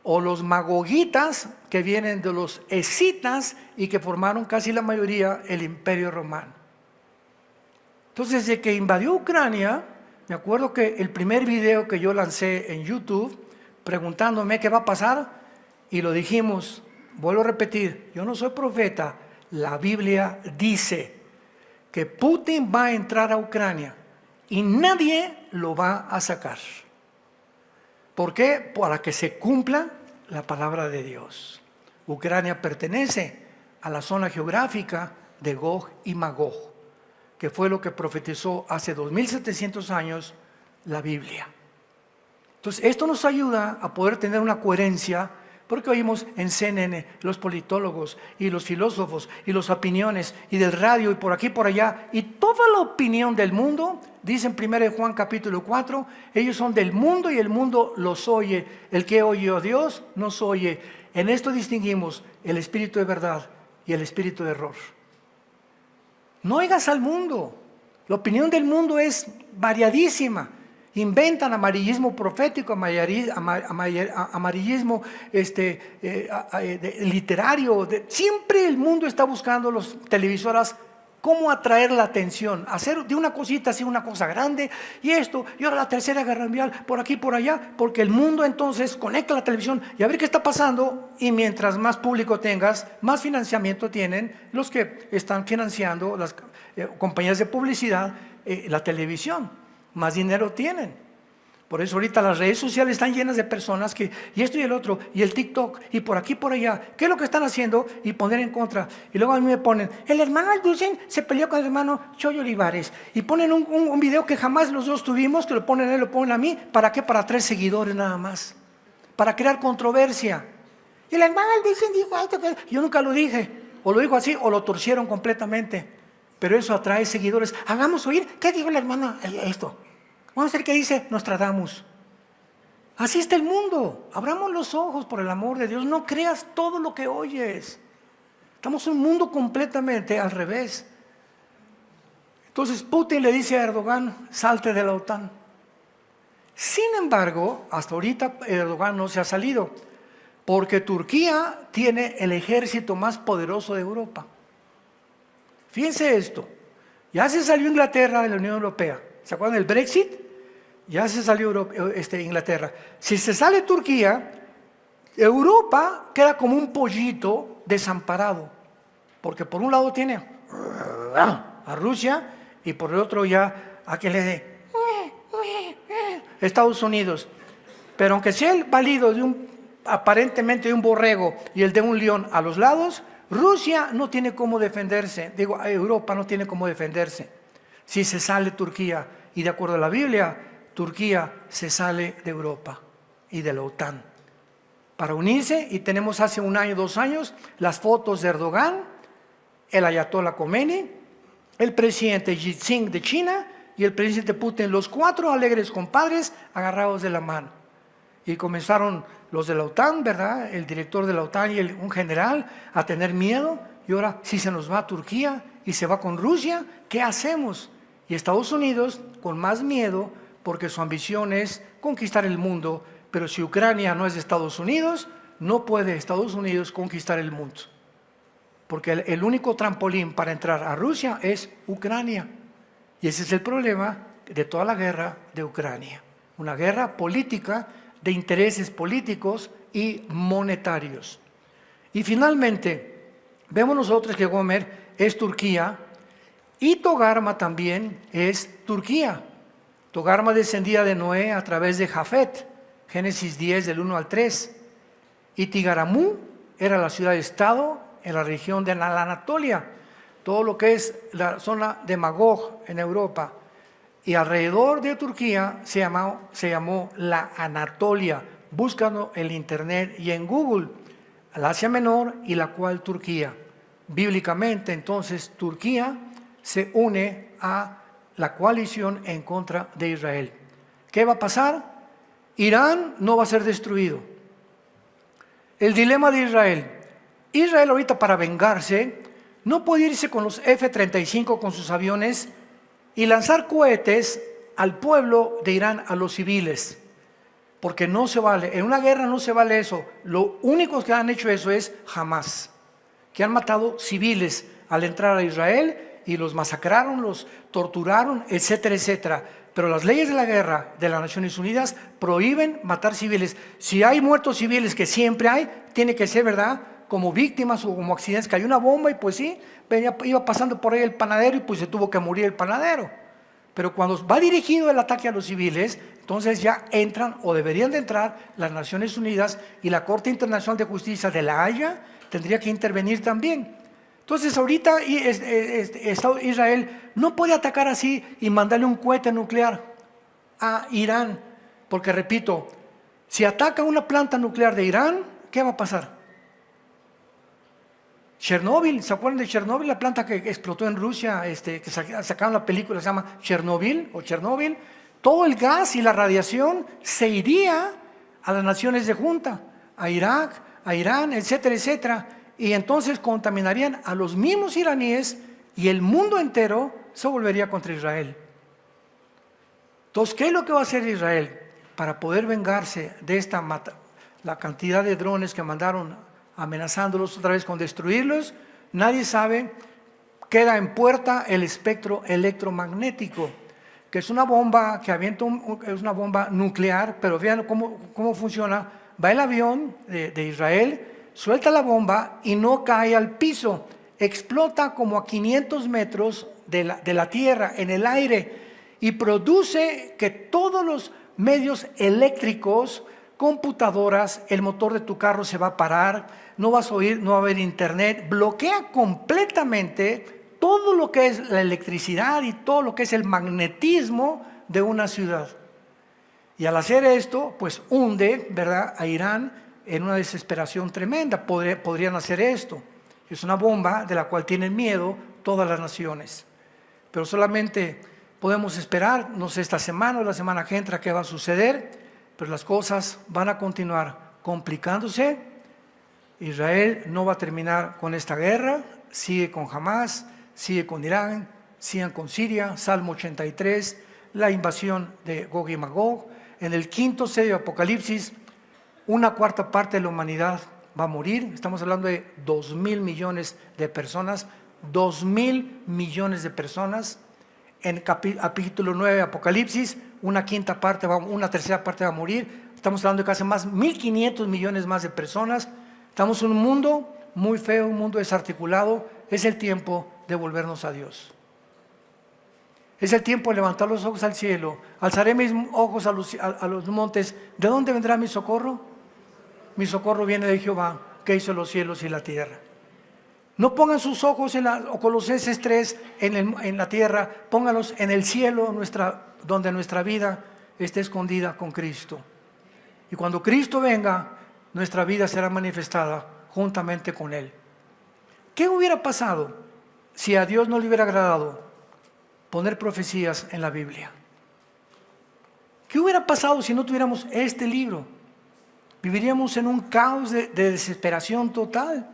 o los magogitas, que vienen de los escitas y que formaron casi la mayoría el Imperio Romano. Entonces, desde que invadió Ucrania, me acuerdo que el primer video que yo lancé en YouTube, preguntándome qué va a pasar, y lo dijimos, vuelvo a repetir, yo no soy profeta, la Biblia dice que Putin va a entrar a Ucrania y nadie lo va a sacar. ¿Por qué? Para que se cumpla la palabra de Dios. Ucrania pertenece a la zona geográfica de Gog y Magog, que fue lo que profetizó hace 2700 años la Biblia. Entonces, esto nos ayuda a poder tener una coherencia, porque oímos en CNN los politólogos y los filósofos y las opiniones y del radio y por aquí y por allá, y toda la opinión del mundo, dice en 1 Juan capítulo 4, ellos son del mundo y el mundo los oye. El que oye a Dios nos oye. En esto distinguimos el espíritu de verdad y el espíritu de error. No oigas al mundo. La opinión del mundo es variadísima. Inventan amarillismo profético, amarillismo literario. Siempre el mundo está buscando las televisoras cómo atraer la atención, hacer de una cosita así una cosa grande, y esto, y ahora la tercera guerra mundial, por aquí, por allá, porque el mundo entonces conecta la televisión y a ver qué está pasando, y mientras más público tengas, más financiamiento tienen los que están financiando las compañías de publicidad, la televisión, más dinero tienen. Por eso ahorita las redes sociales están llenas de personas que, y esto y el otro, y el TikTok, y por aquí, por allá, ¿qué es lo que están haciendo? Y poner en contra. Y luego a mí me ponen, el hermano Alducin se peleó con el hermano Choyo Olivares. Y ponen un video que jamás los dos tuvimos, que lo ponen a él, lo ponen a mí. ¿Para qué? Para 3 seguidores nada más. Para crear controversia. Y el hermano Alducin dijo esto, que yo nunca lo dije. O lo dijo así, o lo torcieron completamente. Pero eso atrae seguidores. Hagamos oír, ¿qué dijo el hermano esto? Vamos a ver qué dice Nostradamus. Así está el mundo. Abramos los ojos, por el amor de Dios. No creas todo lo que oyes. Estamos en un mundo completamente al revés. Entonces Putin le dice a Erdogan, salte de la OTAN. Sin embargo, hasta ahorita Erdogan no se ha salido, porque Turquía tiene el ejército más poderoso de Europa. Fíjense esto. Ya se salió Inglaterra de la Unión Europea. ¿Se acuerdan del Brexit? Ya se salió Inglaterra. Si se sale Turquía, Europa queda como un pollito desamparado. Porque por un lado tiene a Rusia y por el otro ya a que le dé Estados Unidos. Pero aunque sea el válido de aparentemente de un borrego y el de un león a los lados, Rusia no tiene cómo defenderse. Digo, Europa no tiene cómo defenderse. Si se sale Turquía, y de acuerdo a la Biblia, Turquía se sale de Europa y de la OTAN para unirse, y tenemos hace 1 año, 2 años, las fotos de Erdogan, el ayatollah Khomeini, el presidente Xi Jinping de China y el presidente Putin, los 4 alegres compadres agarrados de la mano. Y comenzaron los de la OTAN, ¿verdad? El director de la OTAN y un general a tener miedo, y ahora si se nos va a Turquía y se va con Rusia, ¿qué hacemos? Y Estados Unidos con más miedo, porque su ambición es conquistar el mundo, pero si Ucrania no es de Estados Unidos, no puede Estados Unidos conquistar el mundo. Porque el único trampolín para entrar a Rusia es Ucrania. Y ese es el problema de toda la guerra de Ucrania. Una guerra política de intereses políticos y monetarios. Y finalmente, vemos nosotros que Gomer es Turquía, y Togarma también es Turquía. Togarma descendía de Noé a través de Jafet, Génesis 10 del 1 al 3. Y Tigaramú era la ciudad-estado en la región de la Anatolia, todo lo que es la zona de Magog en Europa. Y alrededor de Turquía se llamó la Anatolia. Búscalo en internet y en Google, el Asia Menor y la cual Turquía. Bíblicamente, entonces, Turquía se une a la coalición en contra de Israel. ¿Qué va a pasar? Irán no va a ser destruido. El dilema de Israel. Israel ahorita, para vengarse, no puede irse con los F-35 con sus aviones y lanzar cohetes al pueblo de Irán, a los civiles, porque no se vale. En una guerra no se vale eso. Lo único que han hecho eso es Hamas, que han matado civiles al entrar a Israel y los masacraron, los torturaron, etcétera, etcétera. Pero las leyes de la guerra de las Naciones Unidas prohíben matar civiles. Si hay muertos civiles, que siempre hay, tiene que ser, ¿verdad?, como víctimas o como accidentes. Cayó una bomba y pues sí, iba pasando por ahí el panadero y pues se tuvo que morir el panadero. Pero cuando va dirigido el ataque a los civiles, entonces ya entran, o deberían de entrar, las Naciones Unidas, y la Corte Internacional de Justicia de La Haya tendría que intervenir también. Entonces ahorita Israel no puede atacar así y mandarle un cohete nuclear a Irán, porque repito, si ataca una planta nuclear de Irán, ¿qué va a pasar? Chernóbil, ¿se acuerdan de Chernóbil? La planta que explotó en Rusia, que sacaron la película, se llama Chernobyl o Chernóbil. Todo el gas y la radiación se iría a las naciones de junta, a Irak, a Irán, etcétera, etcétera. Y entonces contaminarían a los mismos iraníes y el mundo entero se volvería contra Israel. Entonces, ¿qué es lo que va a hacer Israel para poder vengarse de la cantidad de drones que mandaron amenazándolos otra vez con destruirlos? Nadie sabe queda en puerta el espectro electromagnético, que es una bomba que avienta es una bomba nuclear, pero vean cómo funciona. Va el avión de Israel, suelta la bomba y no cae al piso, explota como a 500 metros de la tierra, en el aire, y produce que todos los medios eléctricos, computadoras, el motor de tu carro se va a parar, no vas a oír, no va a haber internet, bloquea completamente todo lo que es la electricidad y todo lo que es el magnetismo de una ciudad. Y al hacer esto, pues hunde, ¿verdad?, a Irán en una desesperación tremenda. Podrían hacer esto. Es una bomba de la cual tienen miedo todas las naciones. Pero solamente podemos esperar, no sé, esta semana o la semana que entra qué va a suceder, pero las cosas van a continuar complicándose. Israel no va a terminar con esta guerra, sigue con Hamas, sigue con Irán, sigue con Siria, Salmo 83, la invasión de Gog y Magog. En el quinto sello de Apocalipsis, 1/4 parte de la humanidad va a morir. Estamos hablando de 2.000 millones de personas, 2.000 millones de personas. En capítulo 9 de Apocalipsis, 1/5 parte, una tercera parte va a morir. Estamos hablando de casi más 1.500 millones más de personas. Estamos en un mundo muy feo, un mundo desarticulado. Es el tiempo de volvernos a Dios. Es el tiempo de levantar los ojos al cielo. Alzaré mis ojos a los montes. ¿De dónde vendrá mi socorro? Mi socorro viene de Jehová, que hizo los cielos y la tierra. No pongan sus ojos o Colosenses 3 en la tierra, pónganlos en el cielo, donde nuestra vida esté escondida con Cristo. Y cuando Cristo venga, nuestra vida será manifestada juntamente con Él. ¿Qué hubiera pasado si a Dios no le hubiera agradado poner profecías en la Biblia? ¿Qué hubiera pasado si no tuviéramos este libro? Viviríamos en un caos de desesperación total.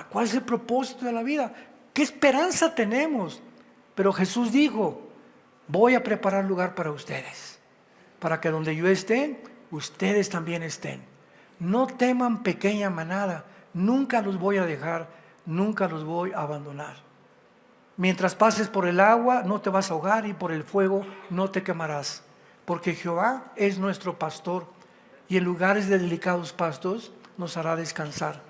¿Cuál es el propósito de la vida? ¿Qué esperanza tenemos? Pero Jesús dijo: voy a preparar lugar para ustedes, para que donde yo esté, ustedes también estén. No teman, pequeña manada, nunca los voy a dejar, nunca los voy a abandonar. Mientras pases por el agua no te vas a ahogar, y por el fuego no te quemarás, porque Jehová es nuestro pastor, y en lugares de delicados pastos nos hará descansar.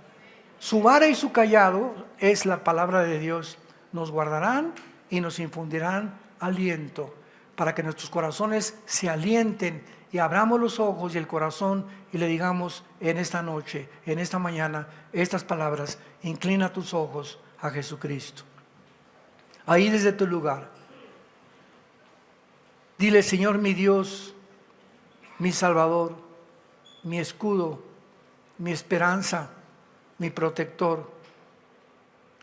Su vara y su cayado, es la palabra de Dios, nos guardarán y nos infundirán aliento, para que nuestros corazones se alienten y abramos los ojos y el corazón y le digamos en esta noche, en esta mañana, estas palabras: inclina tus ojos a Jesucristo. Ahí desde tu lugar, dile: Señor mi Dios, mi Salvador, mi escudo, mi esperanza, mi protector,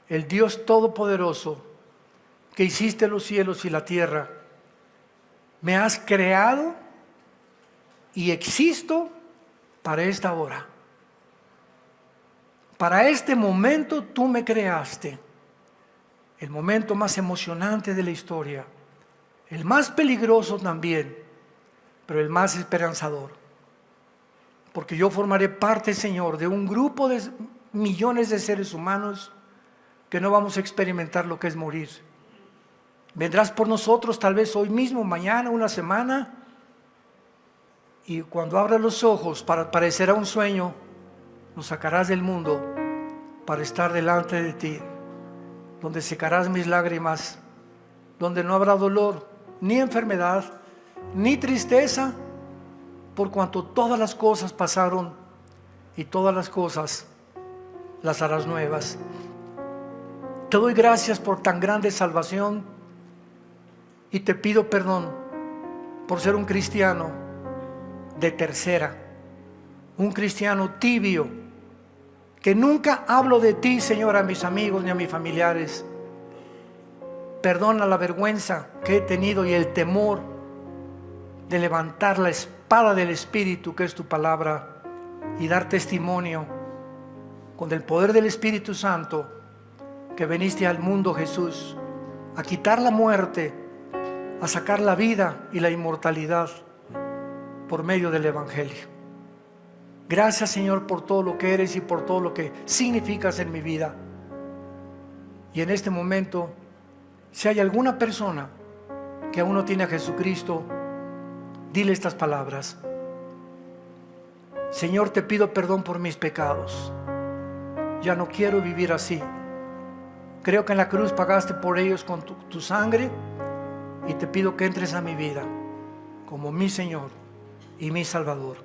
el Dios todopoderoso que hiciste los cielos y la tierra. Me has creado y existo para esta hora. Para este momento tú me creaste, el momento más emocionante de la historia, el más peligroso también, pero el más esperanzador. Porque yo formaré parte, Señor, de un grupo de millones de seres humanos que no vamos a experimentar lo que es morir. Vendrás por nosotros tal vez hoy mismo, mañana, una semana, y cuando abras los ojos parecerá un sueño, nos sacarás del mundo para estar delante de ti, donde secarás mis lágrimas, donde no habrá dolor, ni enfermedad, ni tristeza, por cuanto todas las cosas pasaron y todas las cosas las harás nuevas. Te doy gracias por tan grande salvación y te pido perdón por ser un cristiano de tercera, un cristiano tibio, que nunca hablo de ti, Señor, a mis amigos ni a mis familiares. Perdona la vergüenza que he tenido y el temor de levantar la espada del Espíritu, que es tu palabra, y dar testimonio con el poder del Espíritu Santo que viniste al mundo, Jesús, a quitar la muerte, a sacar la vida y la inmortalidad por medio del Evangelio. Gracias, Señor, por todo lo que eres y por todo lo que significas en mi vida. Y en este momento Si hay alguna persona que aún no tiene a Jesucristo, dile estas palabras: Señor, te pido perdón por mis pecados. Ya no quiero vivir así. Creo que en la cruz pagaste por ellos con tu sangre, y te pido que entres a mi vida como mi Señor y mi Salvador.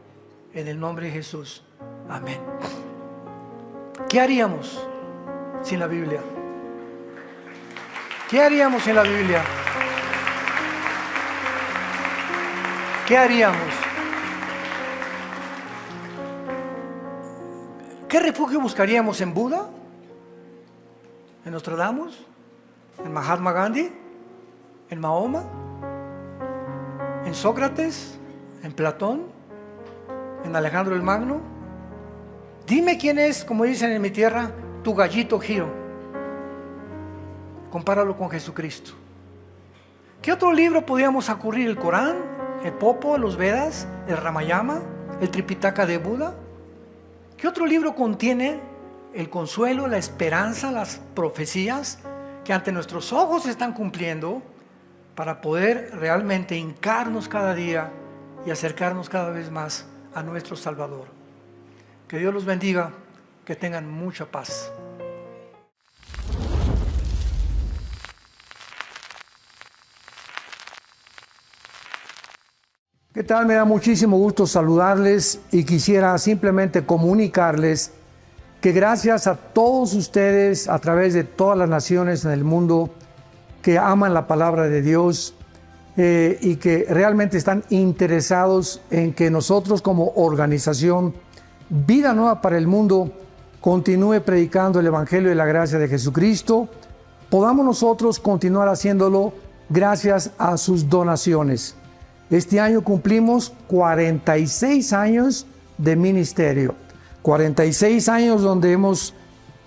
En el nombre de Jesús. Amén. ¿Qué haríamos sin la Biblia? ¿Qué haríamos sin la Biblia? ¿Qué haríamos? ¿Qué refugio buscaríamos en Buda? ¿En Nostradamus? ¿En Mahatma Gandhi? ¿En Mahoma? ¿En Sócrates? ¿En Platón? ¿En Alejandro el Magno? Dime quién es, como dicen en mi tierra, tu gallito Giro. Compáralo con Jesucristo. ¿Qué otro libro podríamos acudir? ¿El Corán? ¿El Popo? ¿Los Vedas? ¿El Ramayana? ¿El Tripitaka de Buda? ¿Qué otro libro contiene el consuelo, la esperanza, las profecías que ante nuestros ojos se están cumpliendo, para poder realmente hincarnos cada día y acercarnos cada vez más a nuestro Salvador? Que Dios los bendiga, que tengan mucha paz. ¿Qué tal? Me da muchísimo gusto saludarles y quisiera simplemente comunicarles que gracias a todos ustedes a través de todas las naciones en el mundo que aman la palabra de Dios y que realmente están interesados en que nosotros como organización Vida Nueva para el Mundo continúe predicando el Evangelio de la gracia de Jesucristo, podamos nosotros continuar haciéndolo gracias a sus donaciones. Este año cumplimos 46 años de ministerio, 46 años donde hemos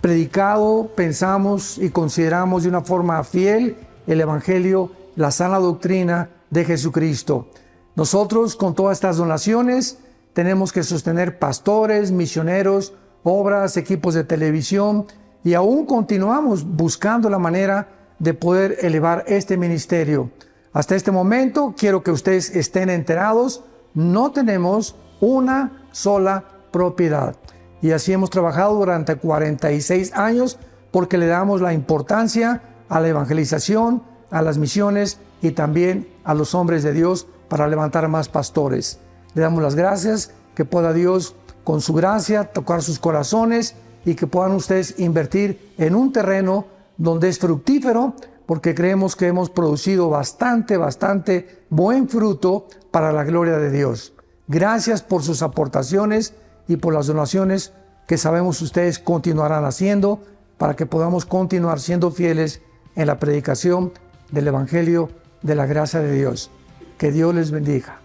predicado, pensamos y consideramos de una forma fiel el Evangelio, la sana doctrina de Jesucristo. Nosotros con todas estas donaciones tenemos que sostener pastores, misioneros, obras, equipos de televisión, y aún continuamos buscando la manera de poder elevar este ministerio. Hasta este momento, quiero que ustedes estén enterados, no tenemos una sola propiedad. Y así hemos trabajado durante 46 años porque le damos la importancia a la evangelización, a las misiones y también a los hombres de Dios para levantar más pastores. Le damos las gracias, que pueda Dios con su gracia tocar sus corazones y que puedan ustedes invertir en un terreno donde es fructífero, porque creemos que hemos producido bastante buen fruto para la gloria de Dios. Gracias por sus aportaciones y por las donaciones que sabemos ustedes continuarán haciendo para que podamos continuar siendo fieles en la predicación del Evangelio de la gracia de Dios. Que Dios les bendiga.